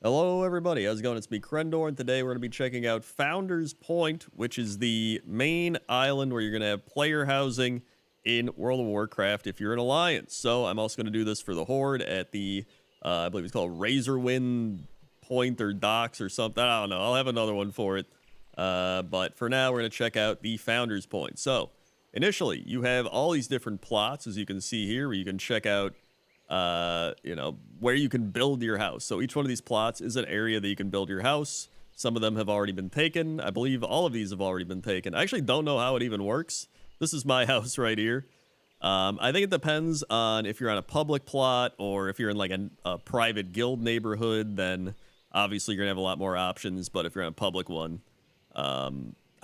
Hello everybody, how's it going? It's me, Crendor, and today we're going to be checking out Founders Point, which is the main island where you're going to have player housing in World of Warcraft if you're an alliance. So I'm also going to do this for the Horde at the, I believe it's called Razorwind Point or Docks or something. I don't know, I'll have another one for it. But for now, we're going to check out the Founders Point. So initially, you have all these different plots, as you can see here, where you can check out where you can build your house. So each one of these plots is an area that you can build your house. Some of them have already been taken. I believe all of these have already been taken. I actually don't know how it even works. This is my house right here. I think it depends on if you're on a public plot or if you're in like a private guild neighborhood, then obviously you're gonna have a lot more options. But if you're on a public one, I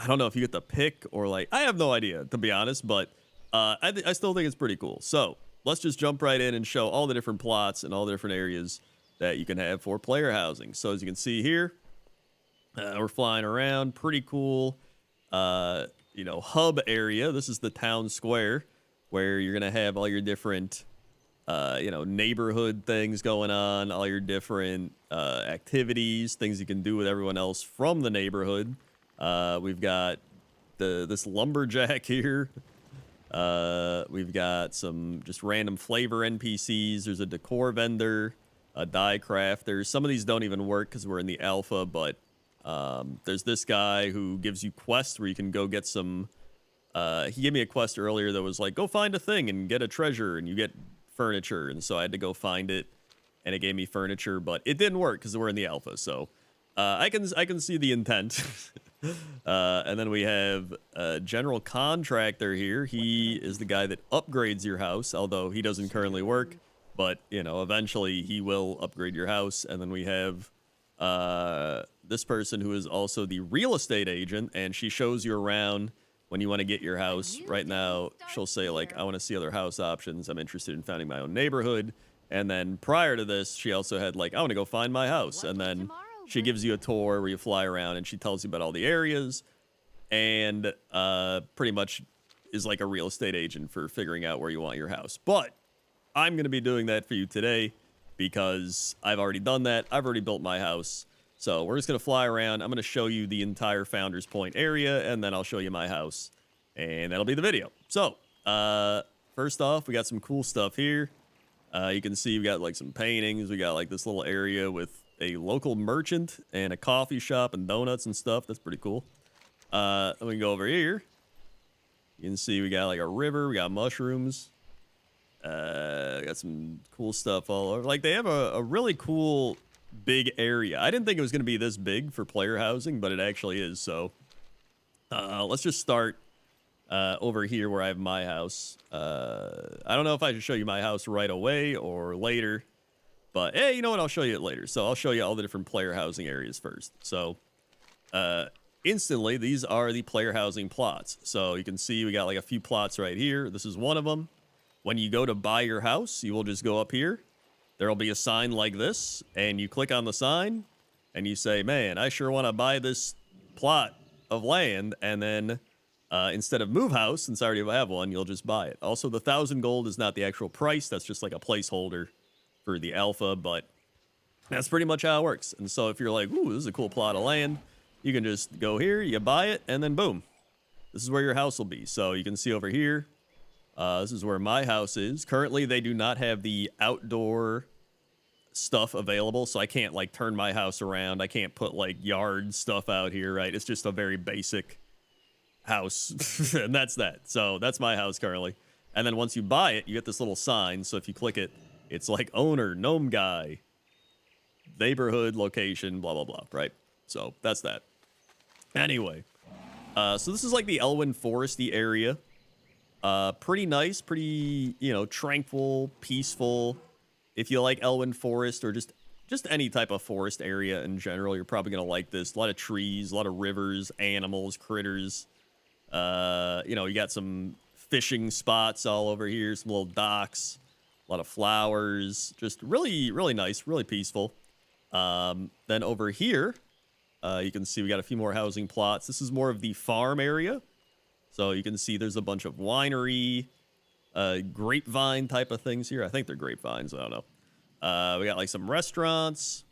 don't know if you get to pick or like, I have no idea, to be honest, but I still think it's pretty cool. So let's just jump right in and show all the different plots and all the different areas that you can have for player housing. So as you can see here, we're flying around, pretty cool, hub area. This is the town square where you're going to have all your different, neighborhood things going on, all your different activities, things you can do with everyone else from the neighborhood. We've got this lumberjack here. We've got some just random flavor NPCs. There's a decor vendor, a die crafter. Some of these don't even work because we're in the alpha, but there's this guy who gives you quests where you can go get some. He gave me a quest earlier that was like, go find a thing and get a treasure, and you get furniture. And so I had to go find it, and it gave me furniture, but it didn't work because we're in the alpha. So I can see the intent. And then we have a general contractor here. He is the guy that upgrades your house, although he doesn't currently work, but eventually he will upgrade your house. And then we have this person who is also the real estate agent, and she shows you around when you want to get your house. Right now, she'll say like, I want to see other house options. I'm interested in founding my own neighborhood. And then prior to this, she also had like, I want to go find my house. And then she gives you a tour where you fly around and she tells you about all the areas and pretty much is like a real estate agent for figuring out where you want your house. But I'm going to be doing that for you today because I've already done that. I've already built my house. So we're just going to fly around. I'm going to show you the entire Founders Point area, and then I'll show you my house, and that'll be the video. So first off, we got some cool stuff here. You can see we got like some paintings. We got like this little area with a local merchant and a coffee shop and donuts and stuff. That's pretty cool. Then we can go over here. You can see we got like a river. We got mushrooms. Got some cool stuff all over. Like they have a really cool big area. I didn't think it was going to be this big for player housing, but it actually is. So let's just start over here where I have my house. I don't know if I should show you my house right away or later. But, hey, you know what? I'll show you it later. So I'll show you all the different player housing areas first. So, instantly, these are the player housing plots. So you can see we got like a few plots right here. This is one of them. When you go to buy your house, you will just go up here. There will be a sign like this. And you click on the sign. And you say, man, I sure want to buy this plot of land. And then instead of move house, since I already have one, you'll just buy it. Also, the 1,000 gold is not the actual price. That's just like a placeholder for the alpha, but that's pretty much how it works. And so if you're like, ooh, this is a cool plot of land, you can just go here, you buy it, and then boom, this is where your house will be. So you can see over here, this is where my house is. Currently, they do not have the outdoor stuff available, so I can't like turn my house around. I can't put like yard stuff out here, right? It's just a very basic house, and that's that. So that's my house currently. And then once you buy it, you get this little sign. So if you click it, it's like owner, gnome guy, neighborhood, location, blah, blah, blah, right? So that's that. Anyway, so this is like the Elwyn Foresty area. Pretty nice, pretty, tranquil, peaceful. If you like Elwyn Forest or just any type of forest area in general, you're probably going to like this. A lot of trees, a lot of rivers, animals, critters. You got some fishing spots all over here, some little docks. A lot of flowers, just really, really nice, really peaceful. Then over here, you can see we got a few more housing plots. This is more of the farm area. So you can see there's a bunch of winery, grapevine type of things here. I think they're grapevines. I don't know. We got like some restaurants.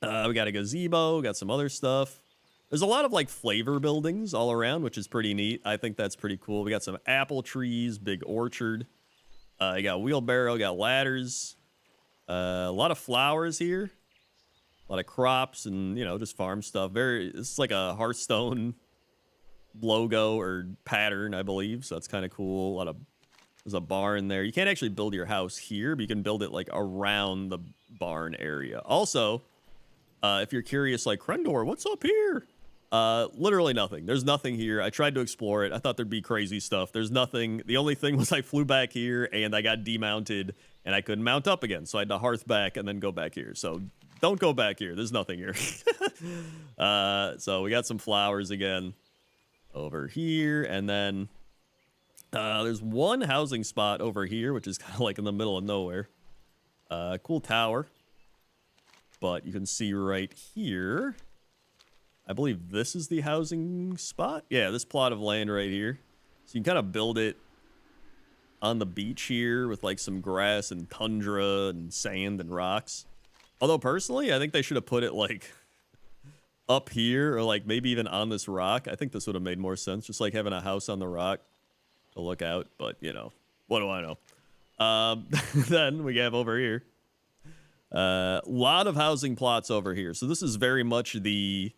We got a gazebo, got some other stuff. There's a lot of like flavor buildings all around, which is pretty neat. I think that's pretty cool. We got some apple trees, big orchard. You got wheelbarrow, got ladders. A lot of flowers here, a lot of crops, and just farm stuff. It's like a Hearthstone logo or pattern, I believe. So that's kind of cool. There's a barn there. You can't actually build your house here, but you can build it like around the barn area. Also, if you're curious, like, Crendor, what's up here? Literally nothing. There's nothing here. I tried to explore it. I thought there'd be crazy stuff. There's nothing. The only thing was I flew back here and I got demounted and I couldn't mount up again. So I had to hearth back and then go back here. So don't go back here. There's nothing here. So we got some flowers again over here. And then there's one housing spot over here, which is kind of like in the middle of nowhere. Cool tower. But you can see right here, I believe this is the housing spot. Yeah, this plot of land right here. So you can kind of build it on the beach here with like some grass and tundra and sand and rocks. Although personally, I think they should have put it like up here or like maybe even on this rock. I think this would have made more sense. Just like having a house on the rock to look out. But, what do I know? Then we have over here. Lot of housing plots over here. So this is very much the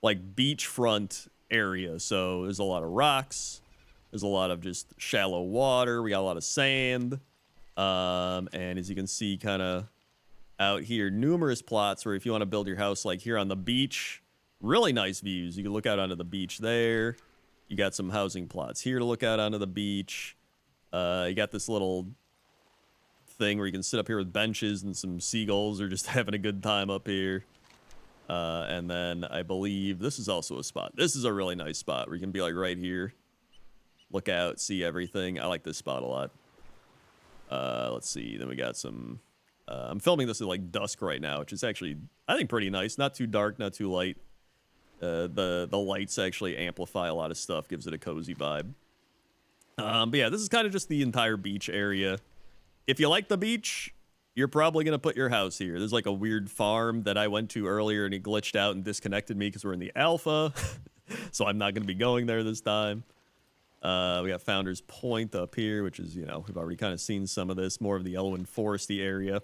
like beachfront area. So there's a lot of rocks. There's a lot of just shallow water. We got a lot of sand. And as you can see kind of out here, numerous plots where if you want to build your house like here on the beach, really nice views. You can look out onto the beach there. You got some housing plots here to look out onto the beach. You got this little thing where you can sit up here with benches and some seagulls are just having a good time up here. And then I believe this is also a spot. This is a really nice spot where you can be like right here, look out, see everything. I like this spot a lot. Let's see. Then we got some. I'm filming this at like dusk right now, which is actually I think pretty nice. Not too dark, not too light. The lights actually amplify a lot of stuff, gives it a cozy vibe. But yeah, this is kind of just the entire beach area. If you like the beach, you're probably going to put your house here. There's like a weird farm that I went to earlier and it glitched out and disconnected me because we're in the alpha. So I'm not going to be going there this time. We got Founders Point up here, which is, we've already kind of seen some of this, more of the Elwyn Foresty area.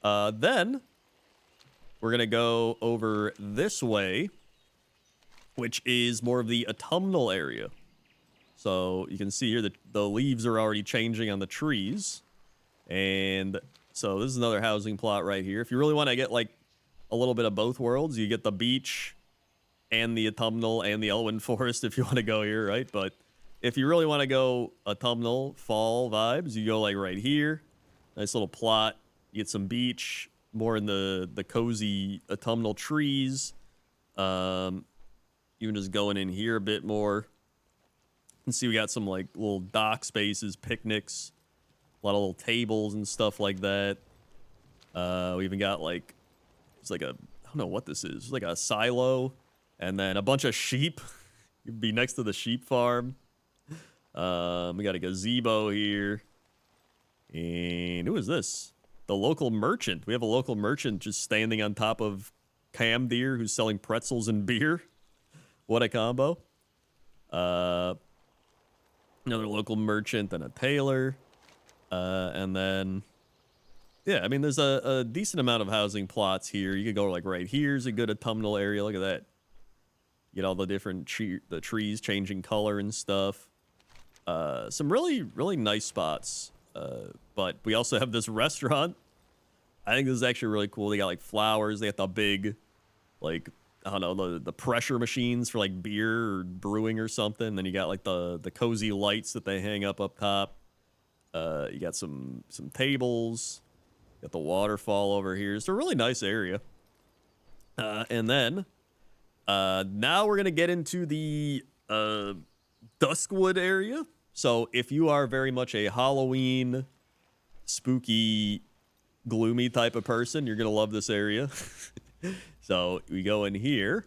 Then we're going to go over this way, which is more of the autumnal area. So you can see here that the leaves are already changing on the trees. And so this is another housing plot right here. If you really want to get like a little bit of both worlds, you get the beach and the autumnal and the Elwyn Forest if you want to go here, right? But if you really want to go autumnal, fall vibes, you go like right here. Nice little plot. You get some beach, more in the cozy autumnal trees. Even just going in here a bit more. You can see we got some like little dock spaces, picnics. A lot of little tables and stuff like that. We even got like, it's like I don't know what this is. It's like a silo and then a bunch of sheep. You'd be next to the sheep farm. We got a gazebo here. And who is this? The local merchant. We have a local merchant just standing on top of Cam Deer who's selling pretzels and beer. What a combo. Another local merchant and a tailor. And then, yeah, I mean, there's a decent amount of housing plots here. You could go like right here's a good autumnal area. Look at that. You get all the different the trees changing color and stuff. Some really, really nice spots. But we also have this restaurant. I think this is actually really cool. They got like flowers. They got the big, like, I don't know, the pressure machines for like beer or brewing or something. Then you got like the cozy lights that they hang up top. You got some tables. Got the waterfall over here. It's a really nice area. And then now we're gonna get into the Duskwood area. So if you are very much a Halloween, spooky, gloomy type of person, you're gonna love this area. So we go in here,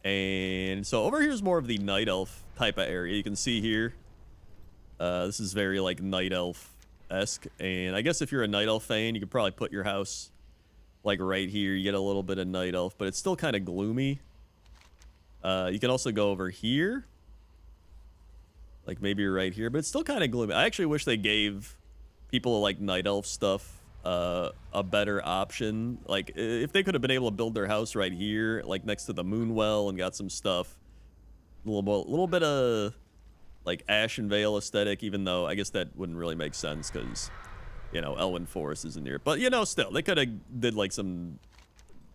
and so over here is more of the night elf type of area. You can see here. This is very like night elf-esque, and I guess if you're a night elf fan, you could probably put your house like right here, you get a little bit of night elf, but it's still kind of gloomy. You can also go over here, like maybe right here, but it's still kind of gloomy. I actually wish they gave people like night elf stuff a better option. Like if they could have been able to build their house right here, like next to the moon well, and got some stuff, a little bit of like Ashen Vale aesthetic, even though I guess that wouldn't really make sense because, you know, Elwyn Forest isn't near. But, you know, still, they could have did like some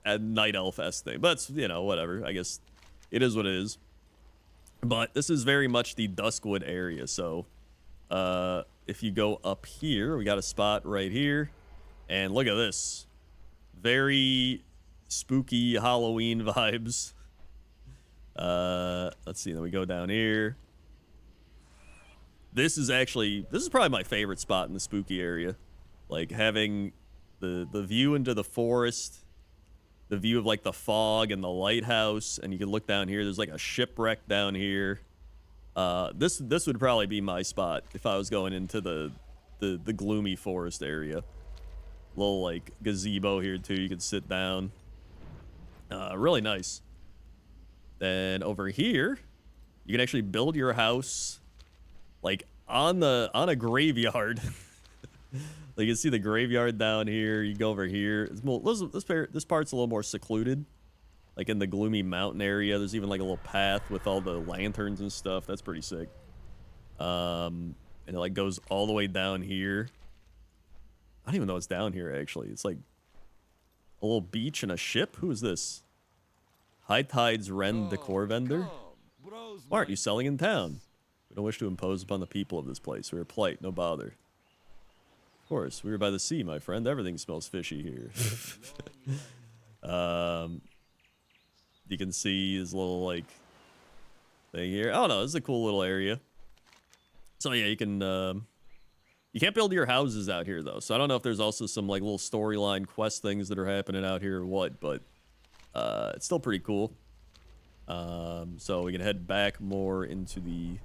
night elf-esque thing. But, you know, whatever. I guess it is what it is. But this is very much the Duskwood area. So if you go up here, we got a spot right here. And look at this. Very spooky Halloween vibes. Let's see. Then we go down here. This is probably my favorite spot in the spooky area. Like having the view into the forest, the view of like the fog and the lighthouse, and you can look down here. There's like a shipwreck down here. This would probably be my spot if I was going into the gloomy forest area. Little like gazebo here too. You can sit down. Really nice. Then over here, you can actually build your house like on a graveyard. Like you can see the graveyard down here. You go over here. This part's a little more secluded, like in the gloomy mountain area. There's even like a little path with all the lanterns and stuff. That's pretty sick. And it like goes all the way down here. I don't even know what's down here actually. It's like a little beach and a ship. Who is this? High Tide's Ren decor vendor. Why aren't you selling in town? We don't wish to impose upon the people of this place. We are polite, no bother. Of course, we are by the sea, my friend. Everything smells fishy here. You can see this little, like, thing here. Oh, no, this is a cool little area. So, yeah, you can, you can't build your houses out here, though. So I don't know if there's also some, like, little storyline quest things that are happening out here or what, but it's still pretty cool. So we can head back more into the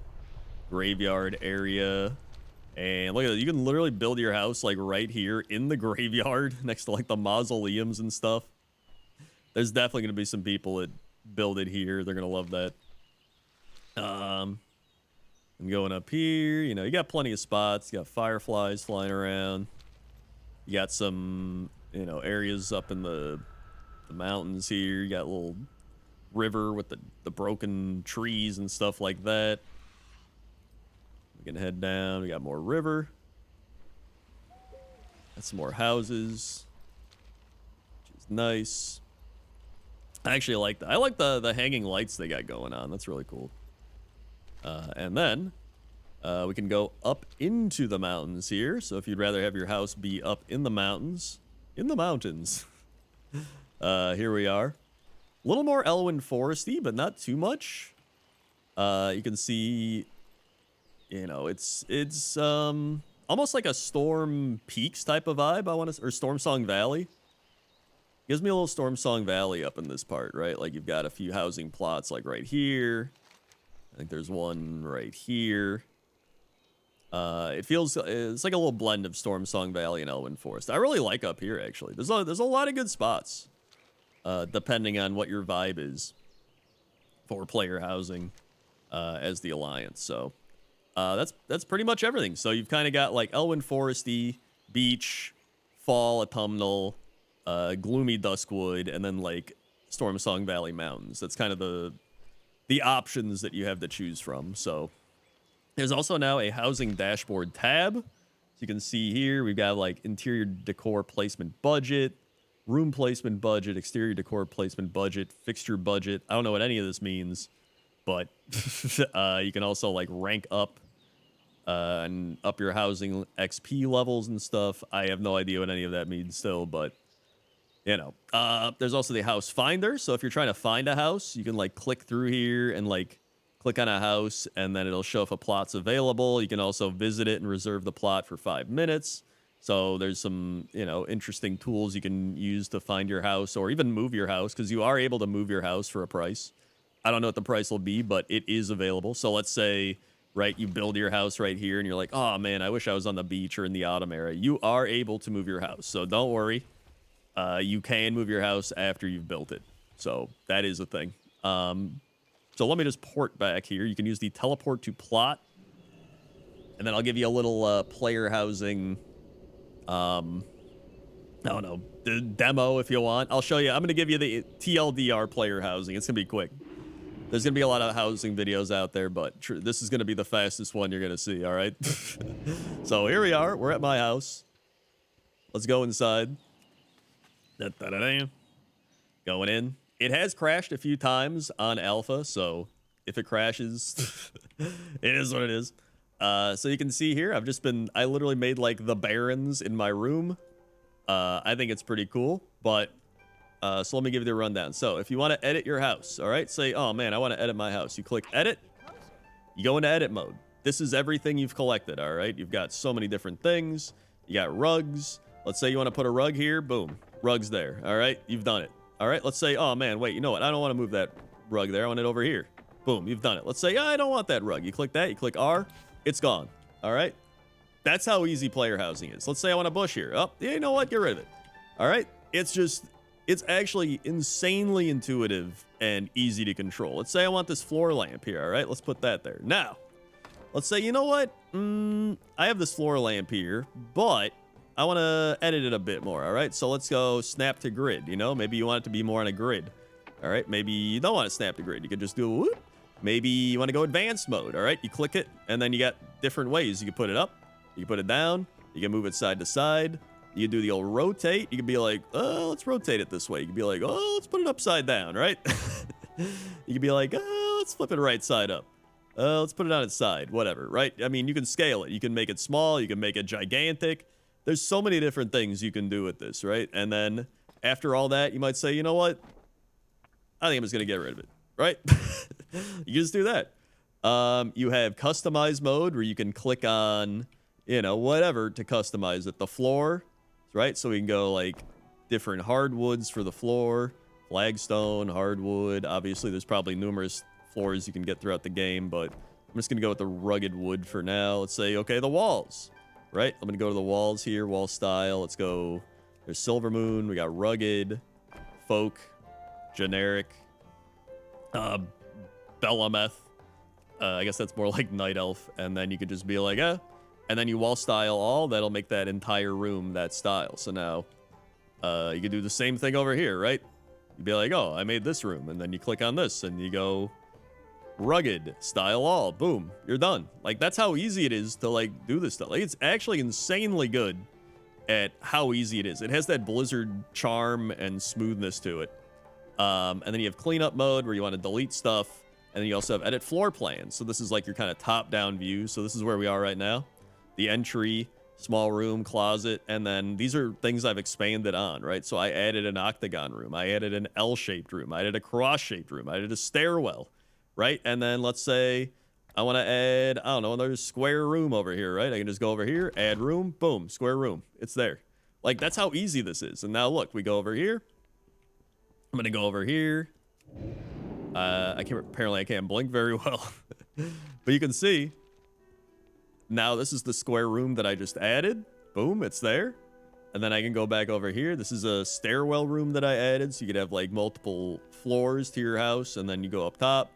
graveyard area, and look at that. You can literally build your house like right here in the graveyard next to like the mausoleums and stuff. There's definitely going to be some people that build it here. They're going to love that. I'm going up here. You know, you got plenty of spots. You got fireflies flying around. You got some, you know, areas up in the mountains here. You got a little river with the broken trees and stuff like that. We can head down. We got more river. Got some more houses, which is nice. I actually like that. I like the hanging lights they got going on. That's really cool. And then we can go up into the mountains here. So if you'd rather have your house be up in the mountains, here we are. A little more Elwyn Foresty, but not too much. You can see, you know, it's almost like a Storm Peaks type of vibe, or Storm Song Valley. Gives me a little Storm Song Valley up in this part, right? Like you've got a few housing plots like right here. I think there's one right here. It's like a little blend of Storm Song Valley and Elwyn Forest. I really like up here actually. There's a lot of good spots. Depending on what your vibe is for player housing as the Alliance. So that's pretty much everything. So you've kind of got like Elwyn Foresty, Beach, Fall Autumnal, Gloomy Duskwood, and then like Storm Song Valley Mountains. That's kind of the options that you have to choose from. So there's also now a housing dashboard tab. So you can see here we've got like interior decor placement budget, room placement budget, exterior decor placement budget, fixture budget. I don't know what any of this means, but you can also like rank up and up your housing XP levels and stuff. I have no idea what any of that means still, but you know. There's also the house finder. So if you're trying to find a house, you can like click through here and like click on a house, and then it'll show if a plot's available. You can also visit it and reserve the plot for 5 minutes. So there's some, you know, interesting tools you can use to find your house or even move your house, because you are able to move your house for a price. I don't know what the price will be, but it is available. So let's say, right, you build your house right here and you're like, oh man, I wish I was on the beach or in the autumn area. You are able to move your house. So don't worry. you can move your house after you've built it. So that is a thing. So let me just port back here. You can use the teleport to plot. And then I'll give you a little player housing, I don't know, the demo if you want. I'll show you. I'm going to give you the TLDR player housing. It's going to be quick. There's going to be a lot of housing videos out there, but this is going to be the fastest one you're going to see, all right? So here we are. We're at my house. Let's go inside. Going in. It has crashed a few times on alpha, so if it crashes, it is what it is. So you can see here, I literally made like the barrens in my room. I think it's pretty cool, but so let me give you the rundown. So if you want to edit your house, all right, say, oh man, I want to edit my house. You click edit, you go into edit mode. This is everything you've collected, all right? You've got so many different things. You got rugs. Let's say you want to put a rug here, boom, rug's there, all right? You've done it. All right, let's say, oh man, wait, you know what? I don't want to move that rug there. I want it over here. Boom, you've done it. Let's say, I don't want that rug. You click that, you click R, it's gone, all right? That's how easy player housing is. Let's say I want a bush here. Oh, yeah, you know what? Get rid of it. All right? It's actually insanely intuitive and easy to control. Let's say I want this floor lamp here, all right? Let's put that there. Now, let's say, you know what? I have this floor lamp here, but I want to edit it a bit more, all right? So let's go snap to grid, you know? Maybe you want it to be more on a grid, all right? Maybe you don't want to snap to grid. You could just do a whoop. Maybe you want to go advanced mode, all right? You click it, and then you got different ways. You can put it up. You can put it down. You can move it side to side. You can do the old rotate. You can be like, oh, let's rotate it this way. You can be like, oh, let's put it upside down, right? You can be like, oh, let's flip it right side up. Let's put it on its side, whatever, right? I mean, you can scale it. You can make it small. You can make it gigantic. There's so many different things you can do with this, right? And then after all that, you might say, you know what? I think I'm just going to get rid of it, right? You just do that. You have customize mode where you can click on, you know, whatever to customize it. The floor, right? So we can go like different hardwoods for the floor, flagstone, hardwood. Obviously, there's probably numerous floors you can get throughout the game, but I'm just going to go with the rugged wood for now. Let's say, okay, the walls, right? I'm going to go to the walls here, wall style. Let's go. There's Silver Moon. We got rugged, folk, generic, Belameth. I guess that's more like night elf. And then you could just be like, and then you wall style all. That'll make that entire room that style. So now you could do the same thing over here, right? You'd be like, oh, I made this room. And then you click on this and you go rugged, style all. Boom, you're done. Like, that's how easy it is to, like, do this stuff. Like, it's actually insanely good at how easy it is. It has that Blizzard charm and smoothness to it. And then you have cleanup mode where you want to delete stuff. And then you also have edit floor plans. So this is like your kind of top-down view. So this is where we are right now. The entry, small room, closet, and then these are things I've expanded on, right? So I added an octagon room. I added an L-shaped room. I added a cross-shaped room. I added a stairwell, right? And then let's say I want to add, I don't know, another square room over here, right? I can just go over here, add room, boom, square room. It's there. Like, that's how easy this is. And now look, we go over here. I'm going to go over here. Apparently I can't blink very well, but you can see now this is the square room that I just added. Boom, it's there. And then I can go back over here. This is a stairwell room that I added. So you could have like multiple floors to your house and then you go up top.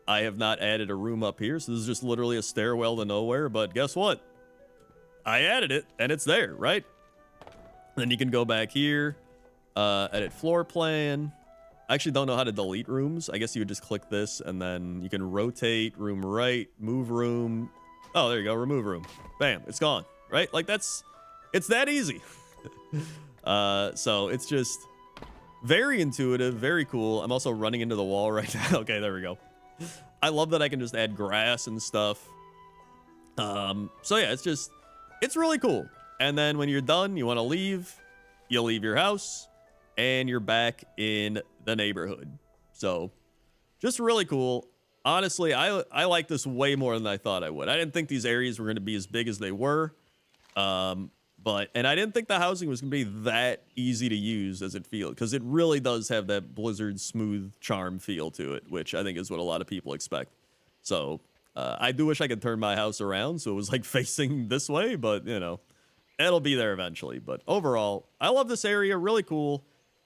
I have not added a room up here. So this is just literally a stairwell to nowhere, but guess what? I added it and it's there, right? Then you can go back here, edit floor plan. I actually don't know how to delete rooms. I guess you would just click this and then you can rotate room right, move room. Oh, there you go. Remove room. Bam. It's gone. Right? Like it's that easy. So it's just very intuitive, very cool. I'm also running into the wall right now. Okay, there we go. I love that I can just add grass and stuff. So yeah, it's really cool. And then when you're done, you want to leave, you leave your house and you're back in the neighborhood. So just really cool. Honestly, I like this way more than I thought I would. I didn't think these areas were going to be as big as they were. And I didn't think the housing was going to be that easy to use as it feels, because it really does have that Blizzard smooth charm feel to it, which I think is what a lot of people expect. So I do wish I could turn my house around so it was like facing this way, but you know, It'll be there eventually. But overall, I love this area. Really cool.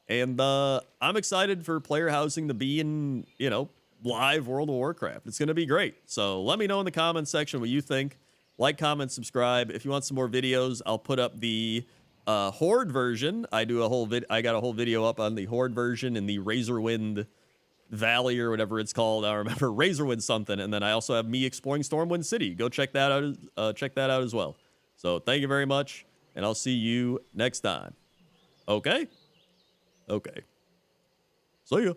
And I'm excited for player housing to be in, live World of Warcraft. It's going to be great. So let me know in the comments section what you think. Like, comment, subscribe. If you want some more videos, I'll put up the Horde version. I got a whole video up on the Horde version in the Razorwind Valley or whatever it's called. I don't remember, Razorwind something. And then I also have me exploring Stormwind City. Go check that out. Check that out as well. So thank you very much, and I'll see you next time. Okay. See ya.